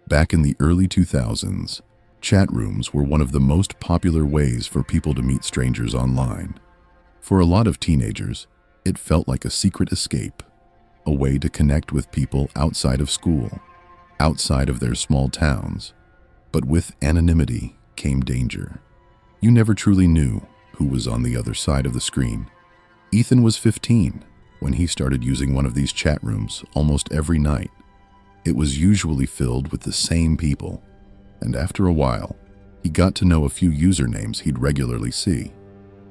Back in the early 2000s, chat rooms were one of the most popular ways for people to meet strangers online. For a lot of teenagers, it felt like a secret escape, a way to connect with people outside of school, outside of their small towns. But with anonymity came danger. You never truly knew who was on the other side of the screen. Ethan was 15 when he started using one of these chat rooms almost every night. It was usually filled with the same people, and after a while, he got to know a few usernames he'd regularly see.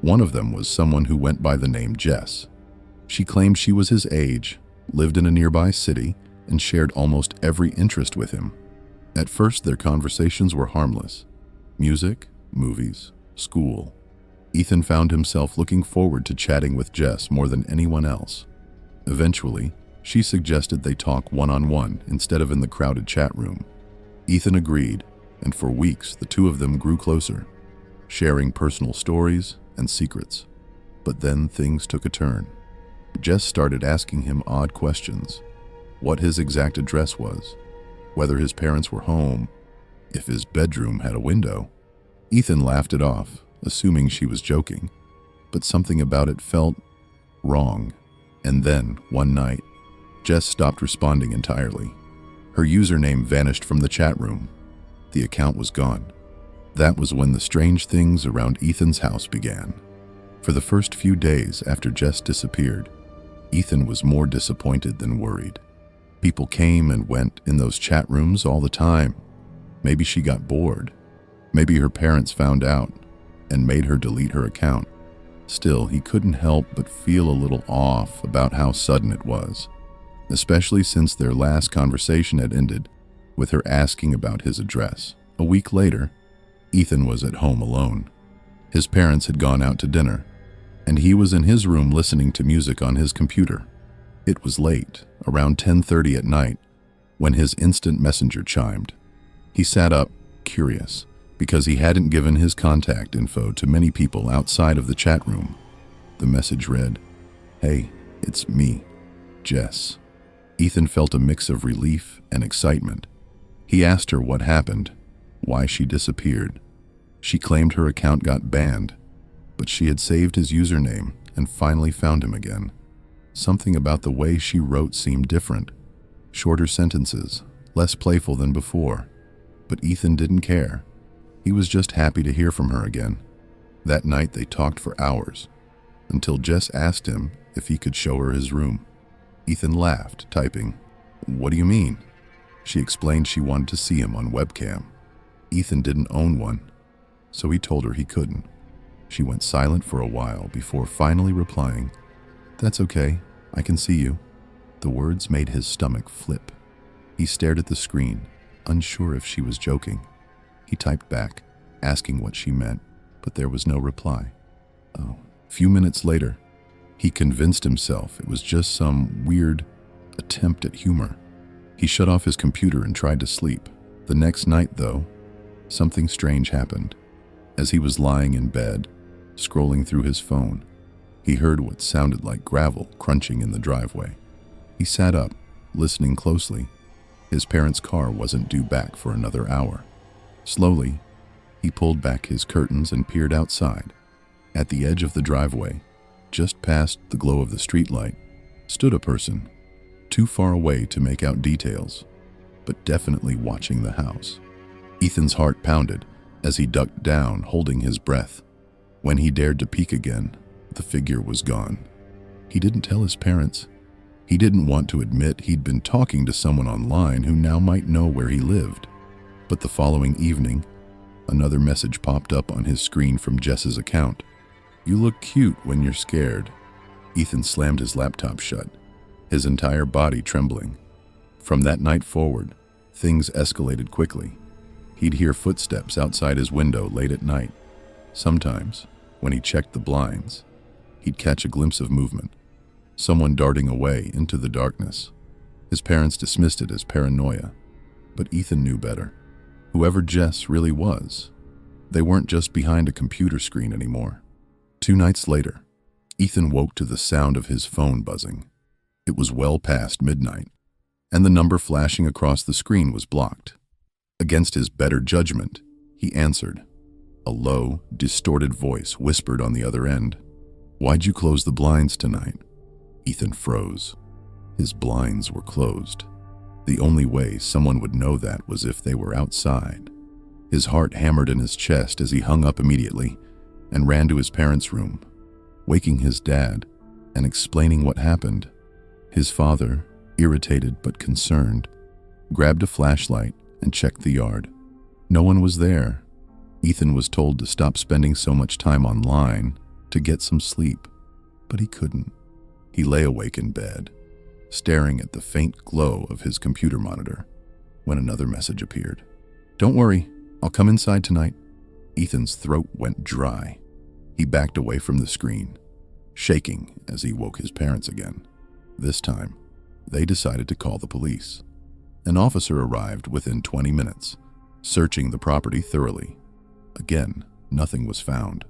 One of them was someone who went by the name Jess. She claimed she was his age, lived in a nearby city, and shared almost every interest with him. At first, their conversations were harmless. Music, movies, school. Ethan found himself looking forward to chatting with Jess more than anyone else. Eventually, she suggested they talk one-on-one instead of in the crowded chat room. Ethan agreed, and for weeks the two of them grew closer, sharing personal stories and secrets. But then things took a turn. Jess started asking him odd questions. What his exact address was, whether his parents were home, if his bedroom had a window. Ethan laughed it off, assuming she was joking, but something about it felt wrong. And then, one night, Jess stopped responding entirely. Her username vanished from the chat room. The account was gone. That was when the strange things around Ethan's house began. For the first few days after Jess disappeared, Ethan was more disappointed than worried. People came and went in those chat rooms all the time. Maybe she got bored. Maybe her parents found out and made her delete her account. Still, he couldn't help but feel a little off about how sudden it was, especially since their last conversation had ended with her asking about his address. A week later, Ethan was at home alone. His parents had gone out to dinner, and he was in his room listening to music on his computer. It was late, around 10:30 at night, when his instant messenger chimed. He sat up, curious, because he hadn't given his contact info to many people outside of the chat room. The message read, "Hey, it's me, Jess." Ethan felt a mix of relief and excitement. He asked her what happened, why she disappeared. She claimed her account got banned, but she had saved his username and finally found him again. Something about the way she wrote seemed different. Shorter sentences, less playful than before. But Ethan didn't care. He was just happy to hear from her again. That night they talked for hours, until Jess asked him if he could show her his room. Ethan laughed, typing, "What do you mean?" She explained she wanted to see him on webcam. Ethan didn't own one, so he told her he couldn't. She went silent for a while before finally replying, "That's okay, I can see you." The words made his stomach flip. He stared at the screen, unsure if she was joking. He typed back, asking what she meant, but there was no reply. A few minutes later, he convinced himself it was just some weird attempt at humor. He shut off his computer and tried to sleep. The next night, though, something strange happened. As he was lying in bed, scrolling through his phone, he heard what sounded like gravel crunching in the driveway. He sat up, listening closely. His parents' car wasn't due back for another hour. Slowly, he pulled back his curtains and peered outside. At the edge of the driveway, just past the glow of the streetlight, stood a person, too far away to make out details, but definitely watching the house. Ethan's heart pounded as he ducked down, holding his breath. When he dared to peek again, the figure was gone. He didn't tell his parents. He didn't want to admit he'd been talking to someone online who now might know where he lived. But the following evening, another message popped up on his screen from Jess's account. "You look cute when you're scared." Ethan slammed his laptop shut, his entire body trembling. From that night forward, things escalated quickly. He'd hear footsteps outside his window late at night. Sometimes, when he checked the blinds, he'd catch a glimpse of movement, someone darting away into the darkness. His parents dismissed it as paranoia, but Ethan knew better. Whoever Jess really was, they weren't just behind a computer screen anymore. 2 nights later, Ethan woke to the sound of his phone buzzing. It was well past midnight, and the number flashing across the screen was blocked. Against his better judgment, he answered. A low, distorted voice whispered on the other end. "Why'd you close the blinds tonight?" Ethan froze. His blinds were closed. The only way someone would know that was if they were outside. His heart hammered in his chest as he hung up immediately and ran to his parents' room, waking his dad and explaining what happened. His father, irritated but concerned, grabbed a flashlight and checked the yard. No one was there. Ethan was told to stop spending so much time online, to get some sleep, but he couldn't. He lay awake in bed, staring at the faint glow of his computer monitor, when another message appeared. "Don't worry, I'll come inside tonight." Ethan's throat went dry. He backed away from the screen, shaking as he woke his parents again. This time, they decided to call the police. An officer arrived within 20 minutes, searching the property thoroughly. Again, nothing was found.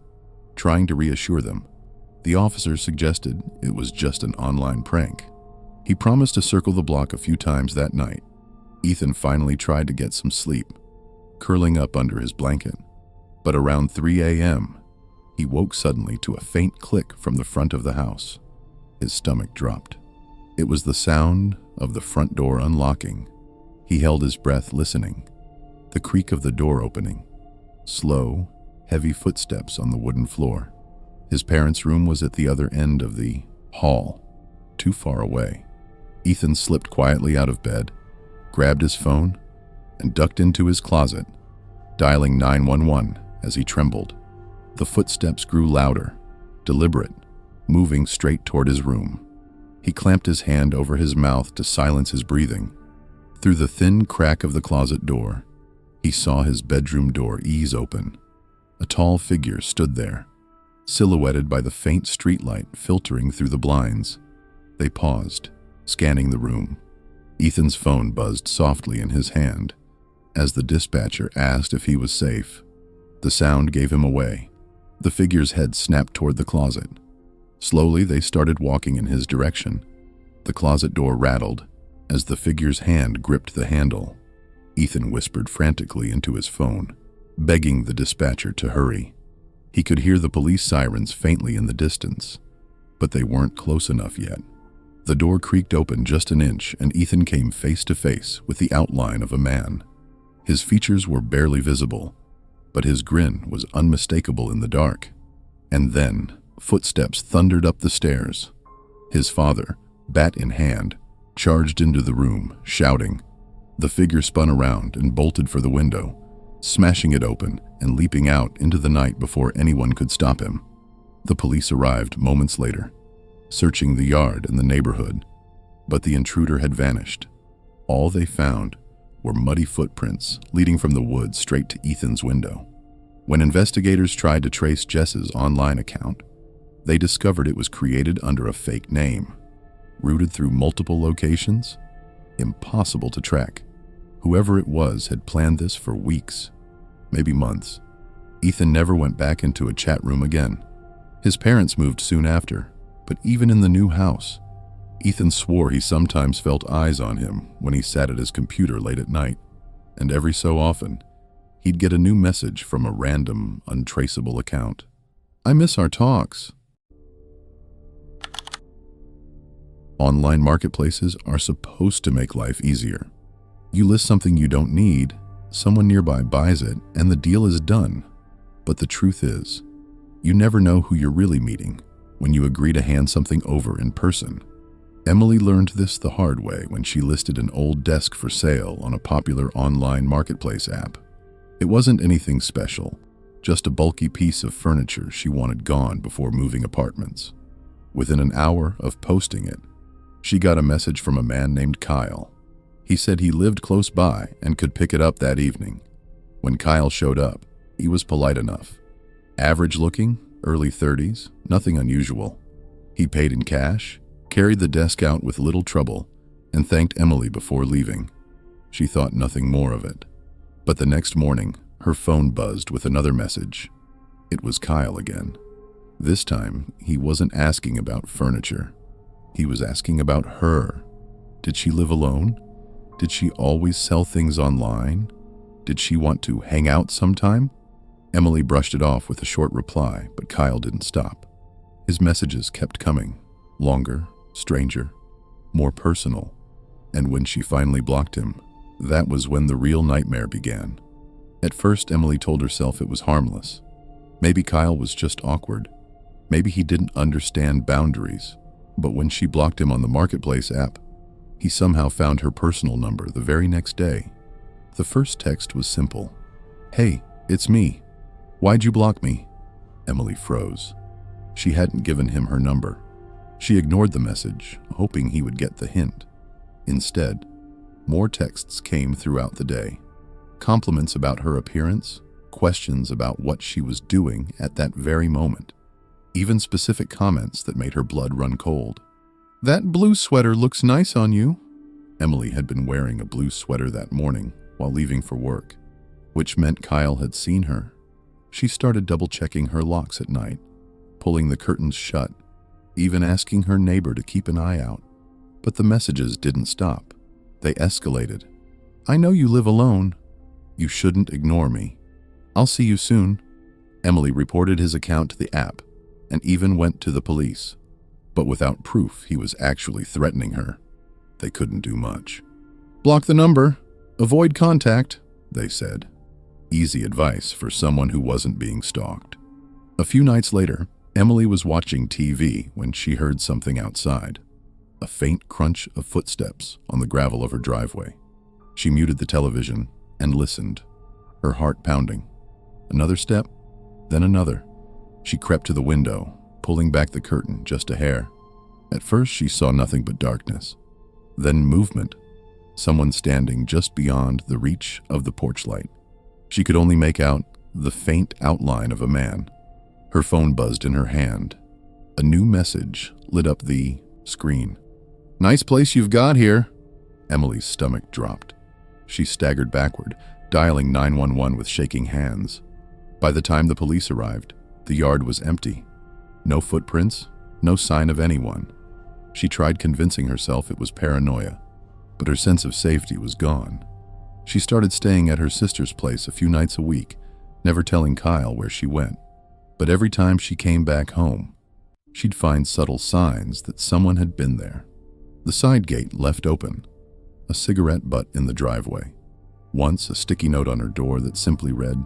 Trying to reassure them, the officer suggested it was just an online prank. He promised to circle the block a few times that night. Ethan finally tried to get some sleep, curling up under his blanket. But around 3 a.m., he woke suddenly to a faint click from the front of the house. His stomach dropped. It was the sound of the front door unlocking. He held his breath listening. The creak of the door opening. Slow, heavy footsteps on the wooden floor. His parents' room was at the other end of the hall, too far away. Ethan slipped quietly out of bed, grabbed his phone, and ducked into his closet, dialing 911 as he trembled. The footsteps grew louder, deliberate, moving straight toward his room. He clamped his hand over his mouth to silence his breathing. Through the thin crack of the closet door, he saw his bedroom door ease open. A tall figure stood there, silhouetted by the faint streetlight filtering through the blinds. They paused, scanning the room. Ethan's phone buzzed softly in his hand as the dispatcher asked if he was safe. The sound gave him away. The figure's head snapped toward the closet. Slowly, they started walking in his direction. The closet door rattled as the figure's hand gripped the handle. Ethan whispered frantically into his phone, begging the dispatcher to hurry. He could hear the police sirens faintly in the distance, but they weren't close enough yet. The door creaked open just an inch, and Ethan came face to face with the outline of a man. His features were barely visible, but his grin was unmistakable in the dark. And then, footsteps thundered up the stairs. His father, bat in hand, charged into the room, shouting. The figure spun around and bolted for the window, smashing it open and leaping out into the night before anyone could stop him. The police arrived moments later, searching the yard and the neighborhood, but the intruder had vanished. All they found were muddy footprints leading from the woods straight to Ethan's window. When investigators tried to trace Jess's online account, they discovered it was created under a fake name. Routed through multiple locations, impossible to track. Whoever it was had planned this for weeks, maybe months. Ethan never went back into a chat room again. His parents moved soon after, but even in the new house, Ethan swore he sometimes felt eyes on him when he sat at his computer late at night, and every so often, he'd get a new message from a random, untraceable account. "I miss our talks." Online marketplaces are supposed to make life easier. You list something you don't need, someone nearby buys it, and the deal is done. But the truth is, you never know who you're really meeting when you agree to hand something over in person. Emily learned this the hard way when she listed an old desk for sale on a popular online marketplace app. It wasn't anything special, just a bulky piece of furniture she wanted gone before moving apartments. Within an hour of posting it, she got a message from a man named Kyle. He said he lived close by and could pick it up that evening. When Kyle showed up, he was polite enough. Average looking, early 30s, nothing unusual. He paid in cash, carried the desk out with little trouble, and thanked Emily before leaving. She thought nothing more of it. But the next morning, her phone buzzed with another message. It was Kyle again. This time, he wasn't asking about furniture. He was asking about her. Did she live alone? Did she always sell things online? Did she want to hang out sometime? Emily brushed it off with a short reply, but Kyle didn't stop. His messages kept coming, longer, stranger, more personal. And when she finally blocked him, that was when the real nightmare began. At first, Emily told herself it was harmless. Maybe Kyle was just awkward. Maybe he didn't understand boundaries. But when she blocked him on the Marketplace app, he somehow found her personal number the very next day. The first text was simple. "Hey, it's me. Why'd you block me?" Emily froze. She hadn't given him her number. She ignored the message, hoping he would get the hint. Instead, more texts came throughout the day. Compliments about her appearance, questions about what she was doing at that very moment. Even specific comments that made her blood run cold. "That blue sweater looks nice on you." Emily had been wearing a blue sweater that morning while leaving for work, which meant Kyle had seen her. She started double-checking her locks at night, pulling the curtains shut, even asking her neighbor to keep an eye out. But the messages didn't stop. They escalated. "I know you live alone. You shouldn't ignore me. I'll see you soon." Emily reported his account to the app and even went to the police. But without proof he was actually threatening her, they couldn't do much. "Block the number. Avoid contact," they said. Easy advice for someone who wasn't being stalked. A few nights later, Emily was watching TV when she heard something outside. A faint crunch of footsteps on the gravel of her driveway. She muted the television and listened, her heart pounding. Another step, then another. She crept to the window, pulling back the curtain just a hair. At first, she saw nothing but darkness. Then movement. Someone standing just beyond the reach of the porch light. She could only make out the faint outline of a man. Her phone buzzed in her hand. A new message lit up the screen. "Nice place you've got here." Emily's stomach dropped. She staggered backward, dialing 911 with shaking hands. By the time the police arrived, the yard was empty. No footprints, no sign of anyone. She tried convincing herself it was paranoia, but her sense of safety was gone. She started staying at her sister's place a few nights a week, never telling Kyle where she went. But every time she came back home, she'd find subtle signs that someone had been there. The side gate left open, a cigarette butt in the driveway. Once, a sticky note on her door that simply read,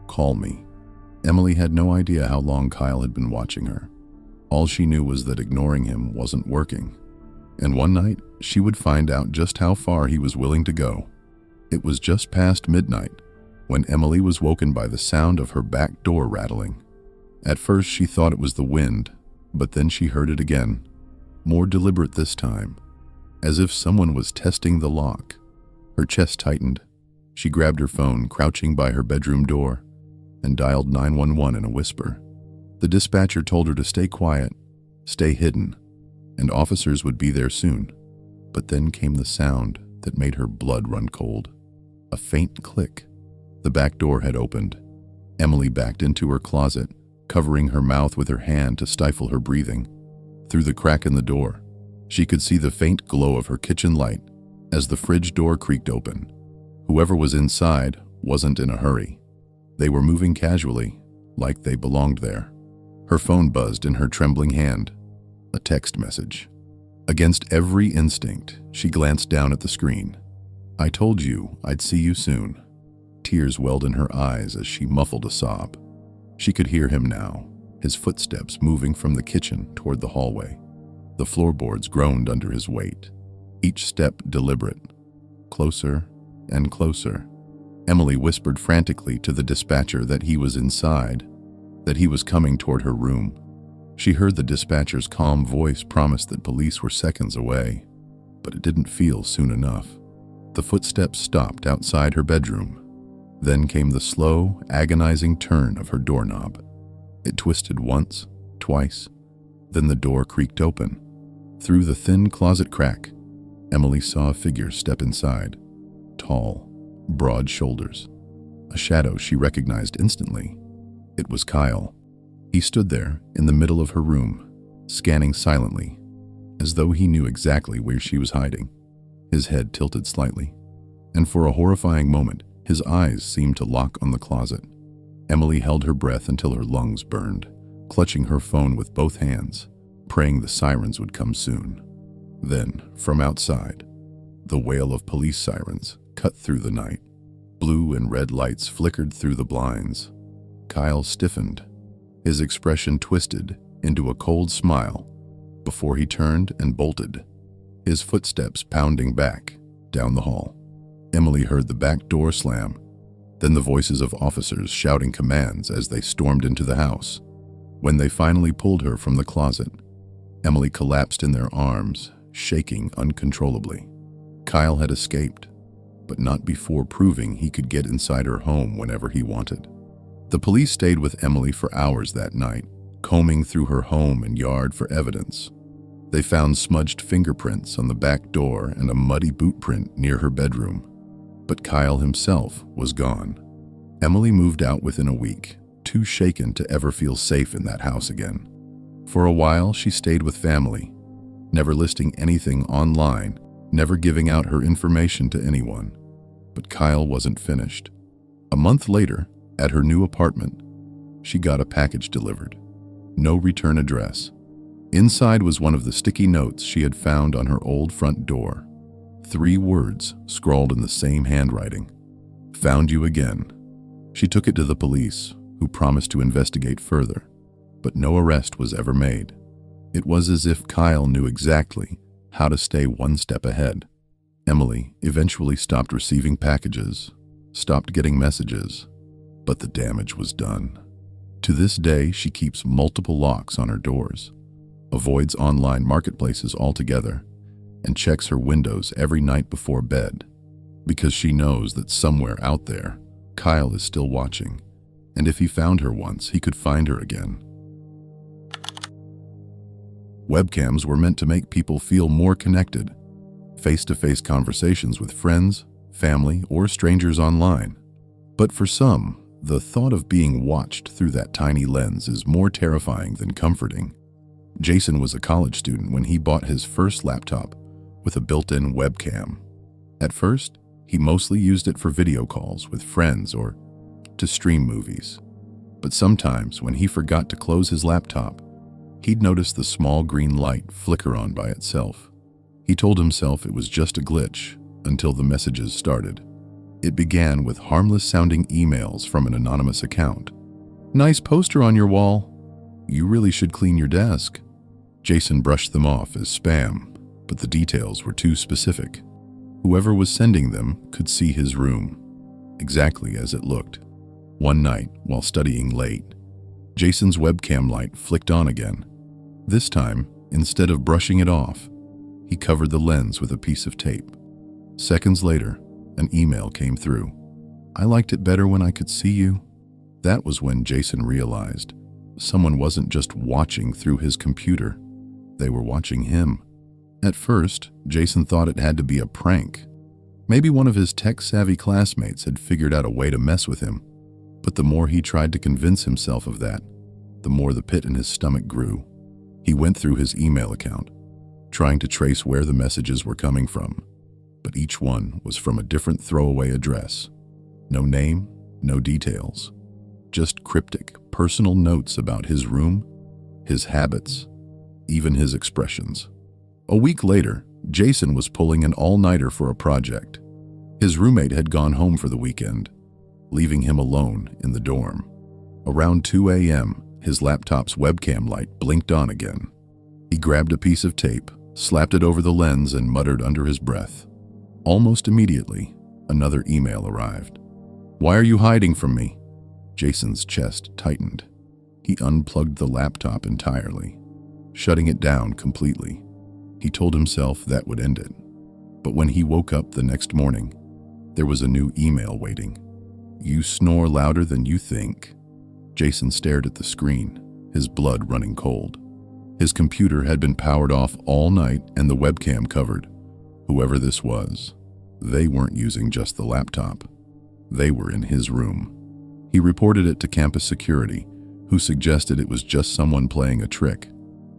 "Call me." Emily had no idea how long Kyle had been watching her. All she knew was that ignoring him wasn't working. And one night, she would find out just how far he was willing to go. It was just past midnight when Emily was woken by the sound of her back door rattling. At first, she thought it was the wind, but then she heard it again, more deliberate this time, as if someone was testing the lock. Her chest tightened. She grabbed her phone, crouching by her bedroom door, and dialed 911 in a whisper. The dispatcher told her to stay quiet, stay hidden, and officers would be there soon. But then came the sound that made her blood run cold. A faint click. The back door had opened. Emily backed into her closet, covering her mouth with her hand to stifle her breathing. Through the crack in the door, she could see the faint glow of her kitchen light as the fridge door creaked open. Whoever was inside wasn't in a hurry. They were moving casually, like they belonged there. Her phone buzzed in her trembling hand. A text message. Against every instinct, she glanced down at the screen. "I told you I'd see you soon." Tears welled in her eyes as she muffled a sob. She could hear him now, his footsteps moving from the kitchen toward the hallway. The floorboards groaned under his weight, each step deliberate. Closer and closer. Emily whispered frantically to the dispatcher that he was inside, that he was coming toward her room. She heard the dispatcher's calm voice promise that police were seconds away, but it didn't feel soon enough. The footsteps stopped outside her bedroom. Then came the slow, agonizing turn of her doorknob. It twisted once, twice, then the door creaked open. Through the thin closet crack, Emily saw a figure step inside. Tall, broad shoulders. A shadow she recognized instantly. It was Kyle. He stood there in the middle of her room, scanning silently, as though he knew exactly where she was hiding. His head tilted slightly, and for a horrifying moment, His eyes seemed to lock on the closet. Emily held her breath until her lungs burned, clutching her phone with both hands, praying the sirens would come soon. Then, from outside, the wail of police sirens cut through the night. Blue and red lights flickered through the blinds. Kyle stiffened, his expression twisted into a cold smile before he turned and bolted, his footsteps pounding back down the hall. Emily heard the back door slam, then the voices of officers shouting commands as they stormed into the house. When they finally pulled her from the closet, Emily collapsed in their arms, shaking uncontrollably. Kyle had escaped, but not before proving he could get inside her home whenever he wanted. The police stayed with Emily for hours that night, combing through her home and yard for evidence. They found smudged fingerprints on the back door and a muddy boot print near her bedroom. But Kyle himself was gone. Emily moved out within a week, too shaken to ever feel safe in that house again. For a while, she stayed with family, never listing anything online, never giving out her information to anyone. But Kyle wasn't finished. A month later, at her new apartment, she got a package delivered. No return address. Inside was one of the sticky notes she had found on her old front door. 3 words scrawled in the same handwriting. "Found you again." She took it to the police, who promised to investigate further, but no arrest was ever made. It was as if Kyle knew exactly how to stay one step ahead. Emily eventually stopped receiving packages, stopped getting messages, but the damage was done. To this day, she keeps multiple locks on her doors, avoids online marketplaces altogether, and checks her windows every night before bed, because she knows that somewhere out there, Kyle is still watching, and if he found her once, he could find her again. Webcams were meant to make people feel more connected, face-to-face conversations with friends, family, or strangers online. But for some, the thought of being watched through that tiny lens is more terrifying than comforting. Jason was a college student when he bought his first laptop with a built-in webcam. At first, he mostly used it for video calls with friends or to stream movies. But sometimes, when he forgot to close his laptop, he'd notice the small green light flicker on by itself. He told himself it was just a glitch until the messages started. It began with harmless-sounding emails from an anonymous account. "Nice poster on your wall. You really should clean your desk." Jason brushed them off as spam, but the details were too specific. Whoever was sending them could see his room, exactly as it looked. One night, while studying late, Jason's webcam light flicked on again. This time, instead of brushing it off, he covered the lens with a piece of tape. Seconds later, an email came through. "I liked it better when I could see you." That was when Jason realized someone wasn't just watching through his computer. They were watching him. At first, Jason thought it had to be a prank. Maybe one of his tech-savvy classmates had figured out a way to mess with him. But the more he tried to convince himself of that, the more the pit in his stomach grew. He went through his email account, trying to trace where the messages were coming from. But each one was from a different throwaway address. No name, no details. Just cryptic, personal notes about his room, his habits, even his expressions. A week later, Jason was pulling an all-nighter for a project. His roommate had gone home for the weekend, leaving him alone in the dorm. Around 2 a.m., his laptop's webcam light blinked on again. He grabbed a piece of tape, slapped it over the lens, and muttered under his breath. Almost immediately, another email arrived. "Why are you hiding from me?" Jason's chest tightened. He unplugged the laptop entirely, shutting it down completely. He told himself that would end it. But when he woke up the next morning, there was a new email waiting. "You snore louder than you think." Jason stared at the screen, his blood running cold. His computer had been powered off all night and the webcam covered. Whoever this was, they weren't using just the laptop. They were in his room. He reported it to campus security, who suggested it was just someone playing a trick.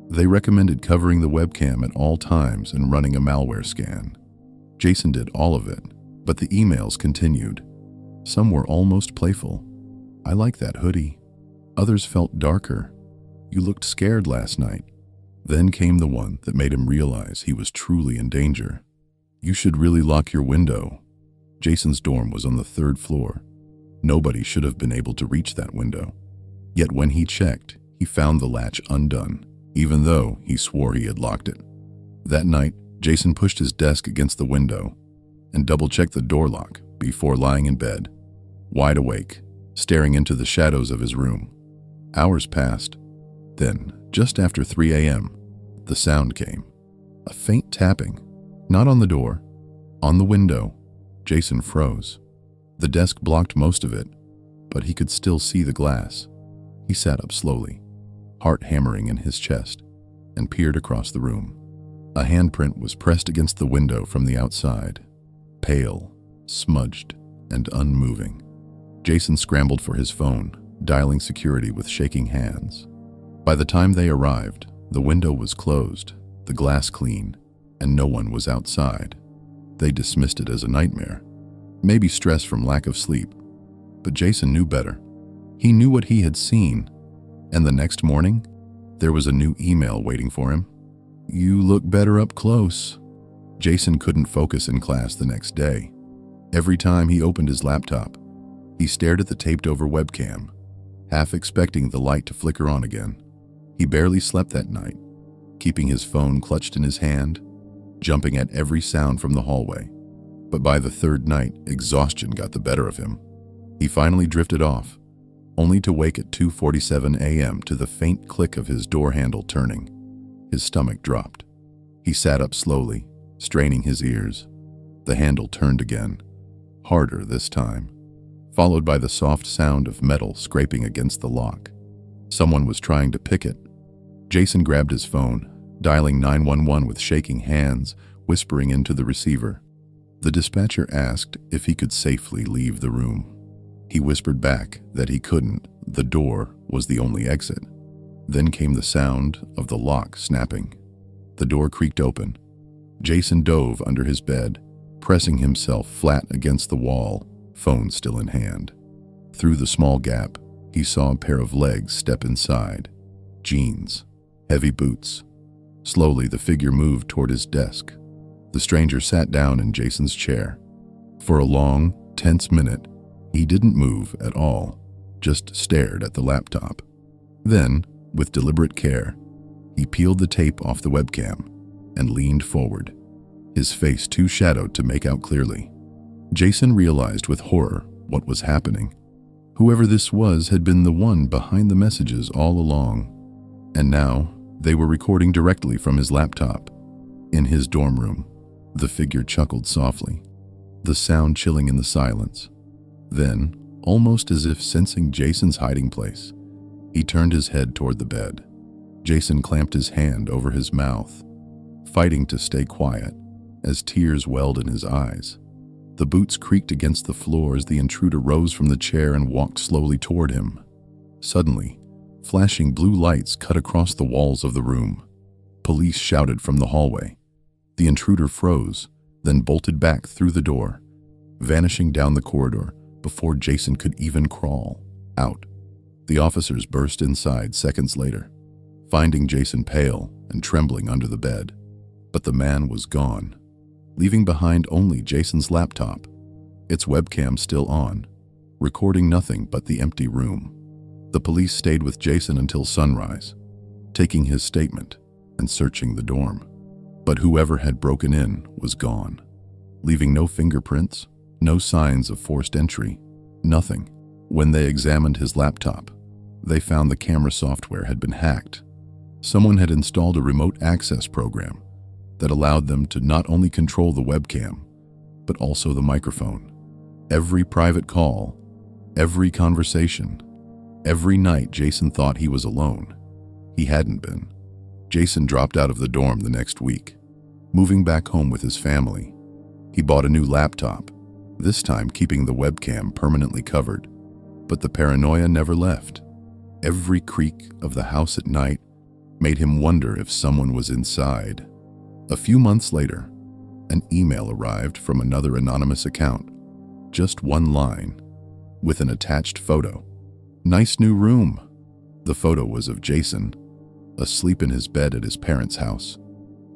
They recommended covering the webcam at all times and running a malware scan. Jason did all of it, but the emails continued. Some were almost playful. "I like that hoodie." Others felt darker. "You looked scared last night." Then came the one that made him realize he was truly in danger. "You should really lock your window." Jason's dorm was on the 3rd floor. Nobody should have been able to reach that window. Yet when he checked, he found the latch undone, even though he swore he had locked it. That night, Jason pushed his desk against the window and double-checked the door lock before lying in bed, wide awake, staring into the shadows of his room. Hours passed. Then, just after 3 a.m., the sound came. A faint tapping, not on the door, on the window. Jason froze. The desk blocked most of it, but he could still see the glass. He sat up slowly, heart hammering in his chest, and peered across the room. A handprint was pressed against the window from the outside, pale, smudged, and unmoving. Jason scrambled for his phone, dialing security with shaking hands. By the time they arrived, the window was closed, the glass clean, and no one was outside. They dismissed it as a nightmare, maybe stress from lack of sleep. But Jason knew better. He knew what he had seen, and the next morning, there was a new email waiting for him. "You look better up close." Jason couldn't focus in class the next day. Every time he opened his laptop, he stared at the taped-over webcam, half expecting the light to flicker on again. He barely slept that night, keeping his phone clutched in his hand, jumping at every sound from the hallway. But by the 3rd night, exhaustion got the better of him. He finally drifted off, only to wake at 2:47 a.m. to the faint click of his door handle turning. His stomach dropped. He sat up slowly, straining his ears. The handle turned again, harder this time, followed by the soft sound of metal scraping against the lock. Someone was trying to pick it. Jason grabbed his phone, dialing 911 with shaking hands, whispering into the receiver. The dispatcher asked if he could safely leave the room. He whispered back that he couldn't. The door was the only exit. Then came the sound of the lock snapping. The door creaked open. Jason dove under his bed, pressing himself flat against the wall, phone still in hand. Through the small gap, he saw a pair of legs step inside. Jeans, heavy boots. Slowly, the figure moved toward his desk. The stranger sat down in Jason's chair. For a long, tense minute, he didn't move at all, just stared at the laptop. Then, with deliberate care, he peeled the tape off the webcam and leaned forward, his face too shadowed to make out clearly. Jason realized with horror what was happening. Whoever this was had been the one behind the messages all along, and now they were recording directly from his laptop. In his dorm room, the figure chuckled softly, the sound chilling in the silence. Then, almost as if sensing Jason's hiding place, he turned his head toward the bed. Jason clamped his hand over his mouth, fighting to stay quiet, as tears welled in his eyes. The boots creaked against the floor as the intruder rose from the chair and walked slowly toward him. Suddenly, flashing blue lights cut across the walls of the room. Police shouted from the hallway. The intruder froze, then bolted back through the door, vanishing down the corridor before Jason could even crawl out. The officers burst inside seconds later, finding Jason pale and trembling under the bed. But the man was gone, leaving behind only Jason's laptop, its webcam still on, recording nothing but the empty room. The police stayed with Jason until sunrise, taking his statement and searching the dorm. But whoever had broken in was gone, leaving no fingerprints, no signs of forced entry, nothing. When they examined his laptop, they found the camera software had been hacked. Someone had installed a remote access program that allowed them to not only control the webcam, but also the microphone. Every private call, every conversation, every night Jason thought he was alone. He hadn't been. Jason dropped out of the dorm the next week, moving back home with his family. He bought a new laptop, this time keeping the webcam permanently covered. But the paranoia never left. Every creak of the house at night made him wonder if someone was inside. A few months later, an email arrived from another anonymous account. Just one line. with an attached photo. "Nice new room." The photo was of Jason, asleep in his bed at his parents' house,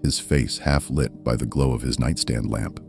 his face half lit by the glow of his nightstand lamp.